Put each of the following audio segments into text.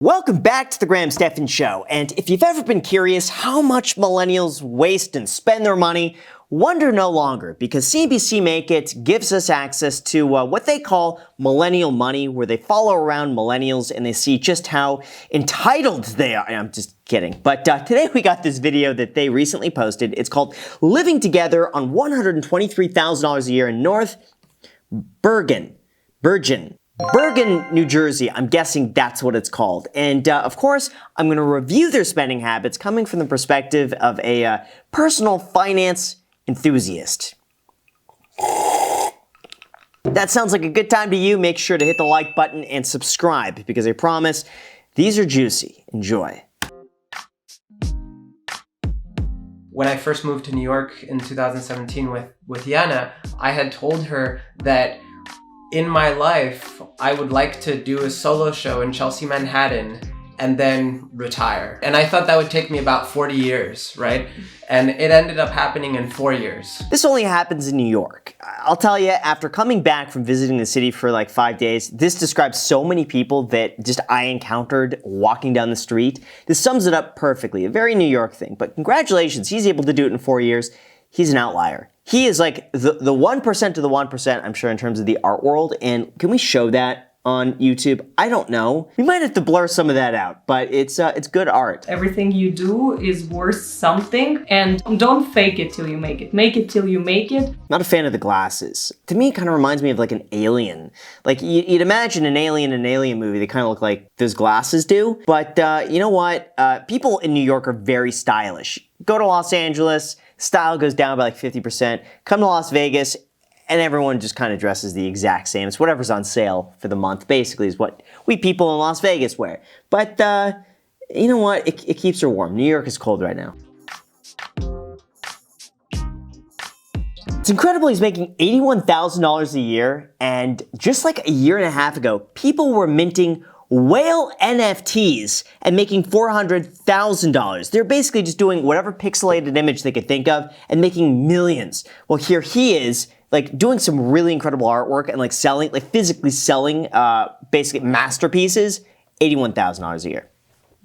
Welcome back to the Graham Stephan Show, and if you've ever been curious how much millennials waste and spend their money, wonder no longer, because CNBC Make It gives us access to what they call millennial money, where they follow around millennials and they see just how entitled they are. I'm just kidding. But today we got this video that they recently posted. It's called Living Together on $123,000 a year in North Bergen, New Jersey. I'm guessing that's what it's called. And of course, I'm going to review their spending habits coming from the perspective of a personal finance enthusiast. That sounds like a good time to you. Make sure to hit the like button and subscribe, because I promise these are juicy. Enjoy. When I first moved to New York in 2017 with Yana, I had told her that in my life, I would like to do a solo show in Chelsea, Manhattan, and then retire. And I thought that would take me about 40 years, right? And it ended up happening in 4 years. This only happens in New York. I'll tell you, after coming back from visiting the city for like 5 days, this describes so many people that just I encountered walking down the street. This sums it up perfectly, a very New York thing. But congratulations, he's able to do it in 4 years. He's an outlier. He is like the 1% of the 1%, I'm sure, in terms of the art world. And can we show that on YouTube? I don't know. We might have to blur some of that out, but it's good art. Everything you do is worth something, and don't fake it till you make it. Make it till you make it. Not a fan of the glasses. To me, it kind of reminds me of like an alien. Like you'd imagine an alien in an alien movie, they kind of look like those glasses do. But you know what? People in New York are very stylish. Go to Los Angeles, style goes down by like 50%. Come to Las Vegas, and everyone just kind of dresses the exact same. It's whatever's on sale for the month, basically, is what we people in Las Vegas wear. But you know what? It keeps her warm. New York is cold right now. It's incredible he's making $81,000 a year, and just like a year and a half ago, people were minting whale NFTs and making $400,000. They're basically just doing whatever pixelated image they could think of and making millions. Well, here he is, like doing some really incredible artwork and like selling, like physically selling, basically masterpieces, $81,000 a year.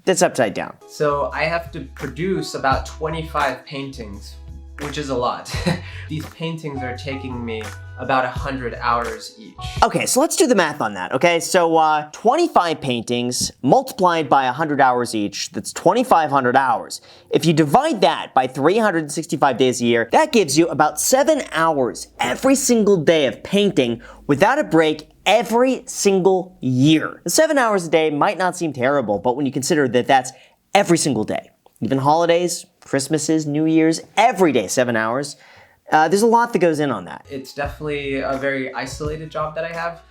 That's upside down. So I have to produce about 25 paintings, which is a lot. These paintings are taking me about 100 hours each. Okay, so let's do the math on that, okay? So 25 paintings multiplied by 100 hours each, that's 2,500 hours. If you divide that by 365 days a year, that gives you about 7 hours every single day of painting without a break every single year. 7 hours a day might not seem terrible, but when you consider that that's every single day, even holidays, Christmases, New Year's, every day, 7 hours, there's a lot that goes in on that. It's definitely a very isolated job that I have,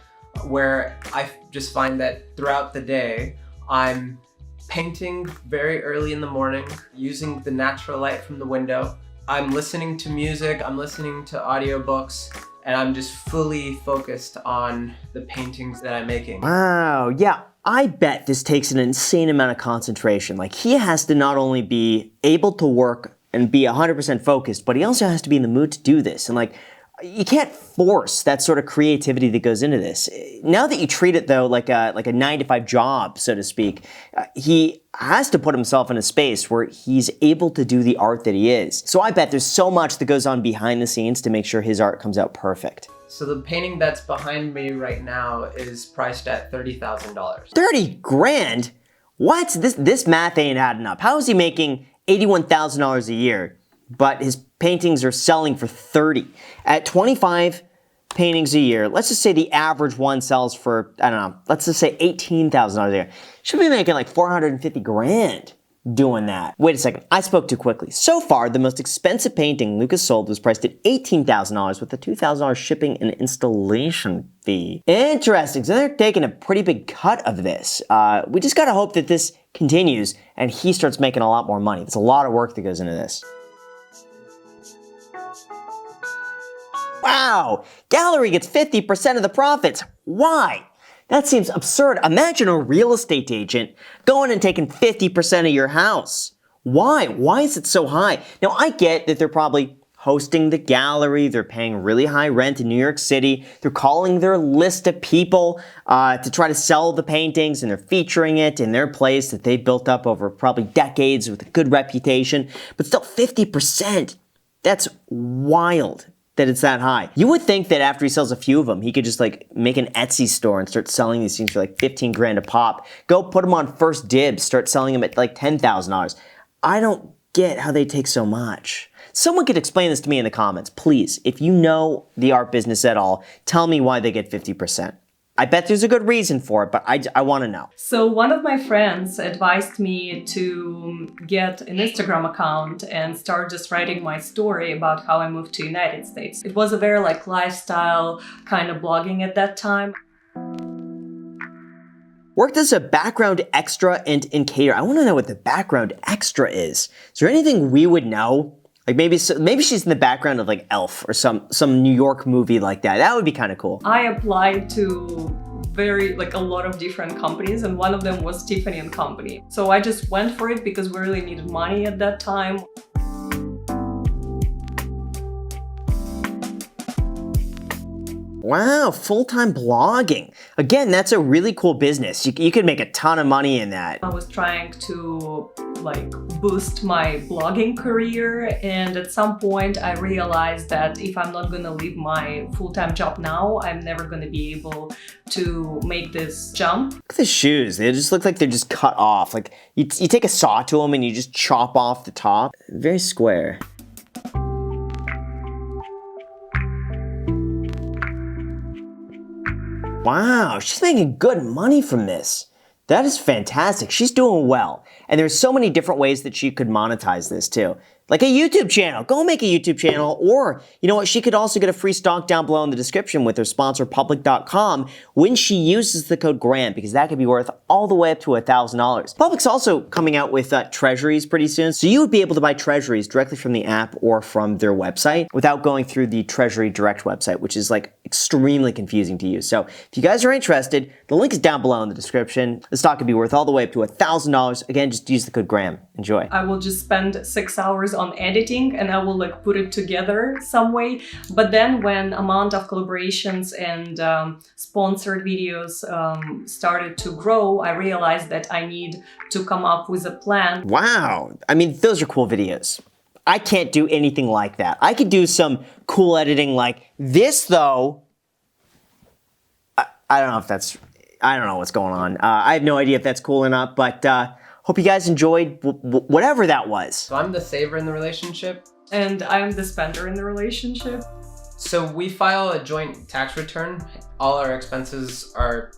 where I just find that throughout the day, I'm painting very early in the morning, using the natural light from the window. I'm listening to music, I'm listening to audiobooks, and I'm just fully focused on the paintings that I'm making. Wow, yeah. I bet this takes an insane amount of concentration. Like, he has to not only be able to work and be 100% focused, but he also has to be in the mood to do this. And like, you can't force that sort of creativity that goes into this. Now that you treat it though like a 9-to-5 job, so to speak, he has to put himself in a space where he's able to do the art that he is. So I bet there's so much that goes on behind the scenes to make sure his art comes out perfect. So the painting that's behind me right now is priced at $30,000. 30 grand? What? This math ain't adding up. How is he making $81,000 a year, but his paintings are selling for 30? At 25 paintings a year, let's just say the average one sells for, I don't know, let's just say $18,000 a year. Should be making like 450 grand doing that. Wait a second, I spoke too quickly. So far, the most expensive painting Lucas sold was priced at $18,000 with a $2,000 shipping and installation fee. Interesting, so they're taking a pretty big cut of this. We just gotta hope that this continues and he starts making a lot more money. There's a lot of work that goes into this. Wow, gallery gets 50% of the profits. Why? That seems absurd. Imagine a real estate agent going and taking 50% of your house. Why? Why is it so high? Now, I get that they're probably hosting the gallery. They're paying really high rent in New York City. They're calling their list of people to try to sell the paintings, and they're featuring it in their place that they built up over probably decades with a good reputation. But still, 50%. That's wild that it's that high. You would think that after he sells a few of them, he could just like make an Etsy store and start selling these things for like 15 grand a pop. Go put them on First Dibs, start selling them at like $10,000. I don't get how they take so much. Someone could explain this to me in the comments, please. If you know the art business at all, tell me why they get 50%. I bet there's a good reason for it, but I want to know. So one of my friends advised me to get an Instagram account and start just writing my story about how I moved to United States. It was a very like lifestyle kind of blogging at that time. Worked as a background extra and in cater. I want to know what the background extra is. Is there anything we would know? Like maybe she's in the background of like Elf or some New York movie like that. That would be kind of cool. I applied to a lot of different companies, and one of them was Tiffany & Company. So I just went for it because we really needed money at that time. Wow, full-time blogging. Again, that's a really cool business. You could make a ton of money in that. I was trying to like boost my blogging career, and at some point I realized that if I'm not gonna leave my full-time job now, I'm never gonna be able to make this jump. Look at the shoes. They just look like they're just cut off. Like you take a saw to them and you just chop off the top. Very square. Wow, she's making good money from this. That is fantastic. She's doing well. And there's so many different ways that she could monetize this too. Like a YouTube channel. Go make a YouTube channel. Or, you know what, she could also get a free stock down below in the description with her sponsor, Public.com, when she uses the code GRANT, because that could be worth all the way up to $1,000. Public's also coming out with treasuries pretty soon. So you would be able to buy treasuries directly from the app or from their website without going through the Treasury Direct website, which is like extremely confusing to use. So if you guys are interested, the link is down below in the description. The stock could be worth all the way up to $1,000. Again, just use the code GRAM. Enjoy. I will just spend 6 hours on editing and I will like put it together some way. But then when amount of collaborations and sponsored videos started to grow, I realized that I need to come up with a plan. Wow. I mean, those are cool videos. I can't do anything like that. I could do some cool editing like this, though. I don't know if that's... I don't know what's going on. I have no idea if that's cool or not, but hope you guys enjoyed whatever that was. So I'm the saver in the relationship. And I'm the spender in the relationship. So we file a joint tax return. All our expenses are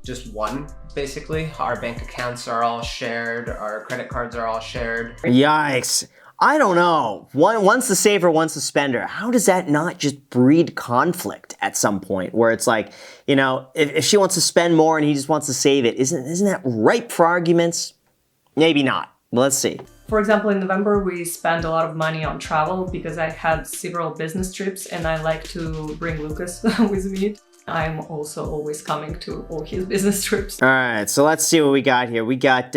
just one, basically. Our bank accounts are all shared. Our credit cards are all shared. Yikes. I don't know. One's the saver, one's the spender. How does that not just breed conflict at some point where it's like, you know, if she wants to spend more and he just wants to save it, isn't that ripe for arguments? Maybe not. Let's see. For example, in November, we spent a lot of money on travel because I had several business trips and I like to bring Lucas with me. I'm also always coming to all his business trips. All right, so let's see what we got here. We got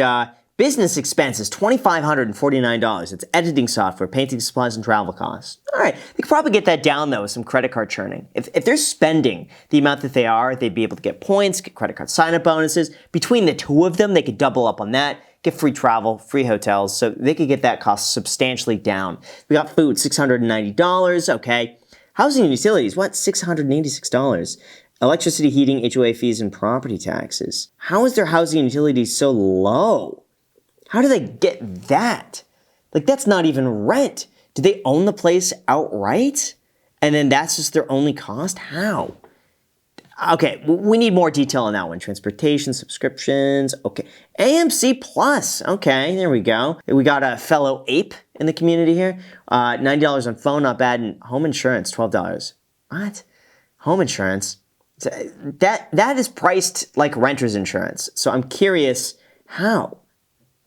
business expenses, $2,549. It's editing software, painting supplies, and travel costs. All right, they could probably get that down, though, with some credit card churning. If they're spending the amount that they are, they'd be able to get points, get credit card sign-up bonuses. Between the two of them, they could double up on that, get free travel, free hotels, so they could get that cost substantially down. We got food, $690, okay. Housing and utilities, what? $686. Electricity, heating, HOA fees, and property taxes. How is their housing and utilities so low? How do they get that? Like, that's not even rent. Do they own the place outright? And then that's just their only cost? How? Okay, we need more detail on that one. Transportation, subscriptions, okay. AMC Plus, okay, there we go. We got a fellow ape in the community here. $90 on phone, not bad. And home insurance, $12. What? Home insurance? That is priced like renter's insurance. So I'm curious, how?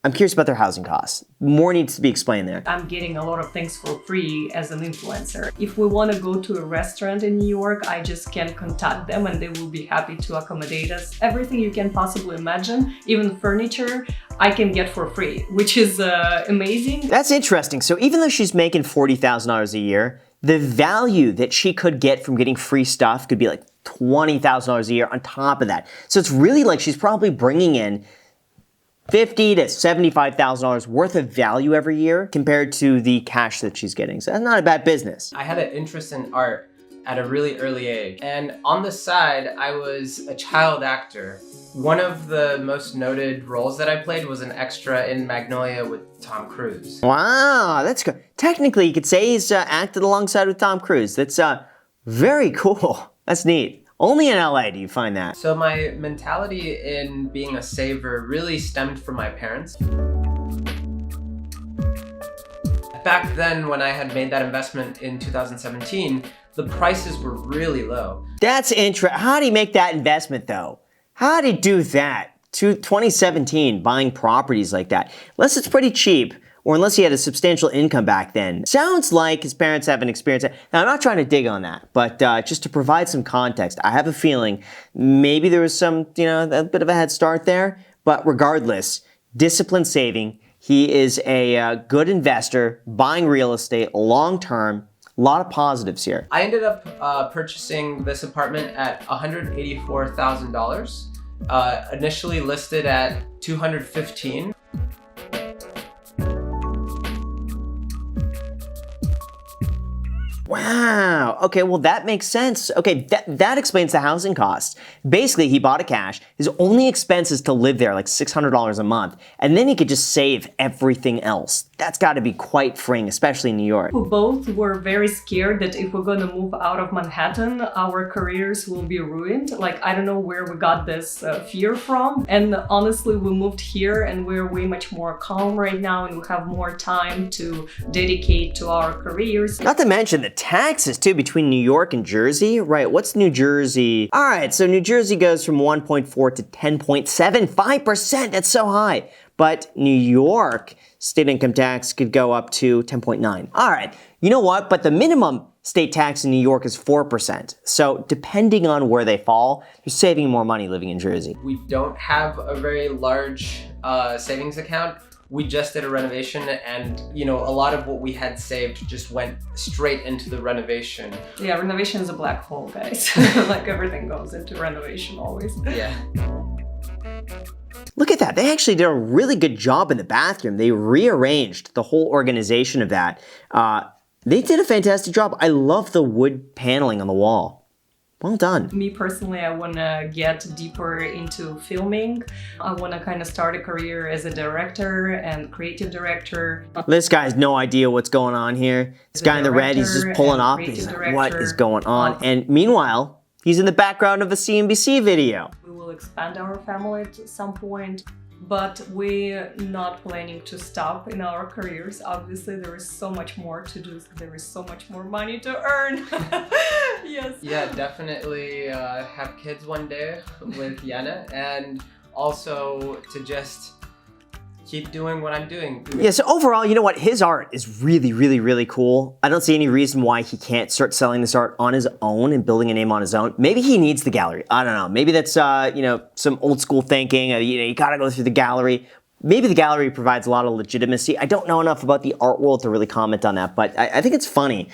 I'm curious about their housing costs. More needs to be explained there. I'm getting a lot of things for free as an influencer. If we want to go to a restaurant in New York, I just can contact them and they will be happy to accommodate us. Everything you can possibly imagine, even furniture, I can get for free, which is amazing. That's interesting. So even though she's making $40,000 a year, the value that she could get from getting free stuff could be like $20,000 a year on top of that. So it's really like she's probably bringing in $50,000 to $75,000 worth of value every year compared to the cash that she's getting. So that's not a bad business. I had an interest in art at a really early age. And on the side, I was a child actor. One of the most noted roles that I played was an extra in Magnolia with Tom Cruise. Wow, that's good. Technically, you could say he's acted alongside with Tom Cruise. That's very cool. That's neat. Only in LA do you find that. So my mentality in being a saver really stemmed from my parents. Back then, when I had made that investment in 2017, the prices were really low. That's interesting. How do you make that investment though? How do you do that? 2017, buying properties like that. Unless it's pretty cheap, or unless he had a substantial income back then. Sounds like his parents haven't experienced it. Now, I'm not trying to dig on that, but just to provide some context, I have a feeling maybe there was some, a bit of a head start there, but regardless, disciplined saving. He is a good investor, buying real estate long-term. A lot of positives here. I ended up purchasing this apartment at $184,000, initially listed at $215,000. Wow. Okay, well that makes sense. Okay, that explains the housing costs. Basically, he bought it cash. His only expense is to live there, like $600 a month, and then he could just save everything else. That's got to be quite freeing, especially in New York. We both were very scared that if we're going to move out of Manhattan, our careers will be ruined. Like, I don't know where we got this fear from. And honestly, we moved here and we're way much more calm right now and we have more time to dedicate to our careers. Not to mention the taxes too between New York and Jersey, right? What's New Jersey? All right, so New Jersey goes from 1.4 to 10.75%. That's so high. But New York state income tax could go up to 10.9. All right, you know what? But the minimum state tax in New York is 4%. So depending on where they fall, you're saving more money living in Jersey. We don't have a very large savings account. We just did a renovation and, a lot of what we had saved just went straight into the renovation. Yeah, renovation is a black hole, guys. Like everything goes into renovation always. Yeah. Look at that. They actually did a really good job in the bathroom. They rearranged the whole organization of that. They did a fantastic job. I love the wood paneling on the wall. Well done. Me personally, I want to get deeper into filming. I want to kind of start a career as a director and creative director. This guy has no idea what's going on here. This guy in the red, he's just pulling up. He's like, what is going on? And meanwhile, he's in the background of a CNBC video. We will expand our family at some point, but we're not planning to stop in our careers. Obviously, there is so much more to do. There is so much more money to earn. Yes. Yeah, definitely have kids one day with Yana, and also to just keep doing what I'm doing. Yeah, so overall, you know what? His art is really, really, really cool. I don't see any reason why he can't start selling this art on his own and building a name on his own. Maybe he needs the gallery. I don't know. Maybe that's, some old school thinking. You gotta go through the gallery. Maybe the gallery provides a lot of legitimacy. I don't know enough about the art world to really comment on that, but I think it's funny.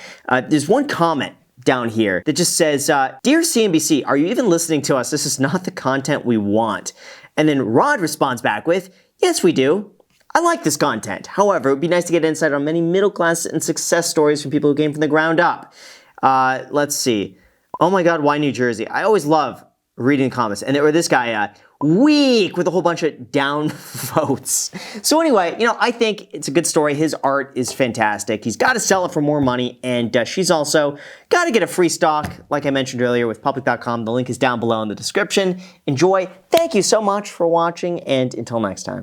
There's one comment down here that just says, Dear CNBC, are you even listening to us? This is not the content we want. And then Rod responds back with, yes, we do. I like this content. However, it would be nice to get insight on many middle class and success stories from people who came from the ground up. Let's see. Oh my God, why New Jersey? I always love reading comments. And there were this guy, weak, with a whole bunch of down votes. So anyway, I think it's a good story. His art is fantastic. He's got to sell it for more money. And she's also got to get a free stock, like I mentioned earlier, with public.com. The link is down below in the description. Enjoy. Thank you so much for watching. And until next time.